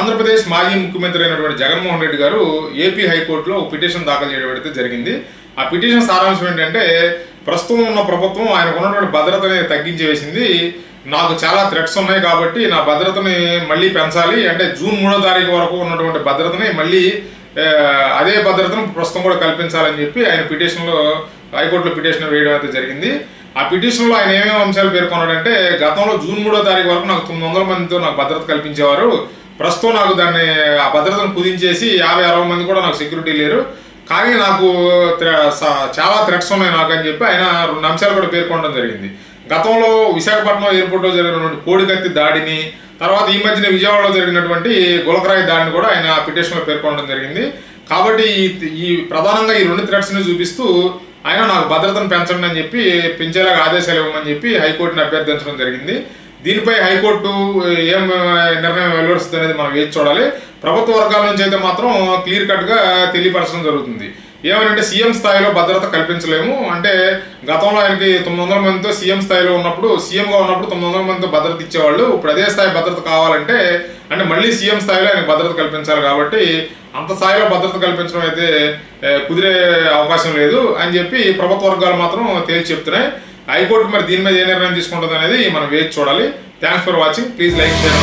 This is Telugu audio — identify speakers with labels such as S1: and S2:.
S1: ఆంధ్రప్రదేశ్ మాజీ ముఖ్యమంత్రి అయినటువంటి జగన్మోహన్ రెడ్డి గారు ఏపీ హైకోర్టులో పిటిషన్ దాఖలు చేయడం అయితే జరిగింది. ఆ పిటిషన్ సారాంశం ఏంటంటే, ప్రస్తుతం ఉన్న ప్రభుత్వం ఆయనకు ఉన్నటువంటి భద్రతని తగ్గించి వేసింది. నాకు చాలా థ్రెట్స్ ఉన్నాయి కాబట్టి నా భద్రతని మళ్ళీ పెంచాలి, అంటే జూన్ 3వ తారీఖు వరకు ఉన్నటువంటి భద్రతని మళ్ళీ అదే భద్రతను ప్రస్తుతం కూడా కల్పించాలని చెప్పి ఆయన పిటిషన్లో హైకోర్టులో పిటిషన్ వేయడం అయితే జరిగింది. ఆ పిటిషన్లో ఆయన ఏమేమి అంశాలు పేర్కొన్నాడంటే, గతంలో జూన్ 3వ తారీఖు వరకు నాకు 900 మందితో నాకు భద్రత కల్పించేవారు, ప్రస్తుతం నాకు దాన్ని ఆ భద్రతను కుదించేసి 50-60 మంది కూడా నాకు సెక్యూరిటీ లేరు, కానీ నాకు చాలా థ్రెట్స్ ఉన్నాయి నాకు అని చెప్పి ఆయన 2 అంశాలు కూడా పేర్కొనడం జరిగింది. గతంలో విశాఖపట్నం ఎయిర్పోర్ట్లో జరిగినటువంటి కోడికత్తి దాడిని, తర్వాత ఈ మధ్యన విజయవాడలో జరిగినటువంటి గులకరాయి దాడిని కూడా ఆయన పిటిషన్లో పేర్కొనడం జరిగింది. కాబట్టి ఈ ప్రధానంగా ఈ 2 థ్రెట్స్ని చూపిస్తూ ఆయన నాకు భద్రతను పెంచండి అని చెప్పి పెంచేలాగా ఆదేశాలు ఇవ్వమని చెప్పి హైకోర్టుని అభ్యర్థించడం జరిగింది. దీనిపై హైకోర్టు ఏం నిర్ణయం వెలువరుస్తుంది అనేది మనం వేచి చూడాలి. ప్రభుత్వ వర్గాల నుంచి అయితే మాత్రం క్లియర్ కట్గా తెలియపరచడం జరుగుతుంది. ఏమనంటే, సీఎం స్థాయిలో భద్రత కల్పించలేము, అంటే గతంలో ఆయనకి 900 మందితో సీఎం స్థాయిలో ఉన్నప్పుడు, సీఎంగా ఉన్నప్పుడు 900 మందితో భద్రత ఇచ్చేవాళ్ళు, ఇప్పుడు అదే స్థాయి భద్రత కావాలంటే అంటే మళ్ళీ సీఎం స్థాయిలో ఆయనకు భద్రత కల్పించాలి, కాబట్టి అంత స్థాయిలో భద్రత కల్పించడం అయితే కుదిరే అవకాశం లేదు అని చెప్పి ప్రభుత్వ వర్గాలు మాత్రం తేల్చి చెప్తున్నాయి. హైకోర్టు మరి దీని మీద ఏ నిర్ణయం తీసుకుంటుంది అనేది మనం వేచి చూడాలి. Thanks for watching. Please like, share.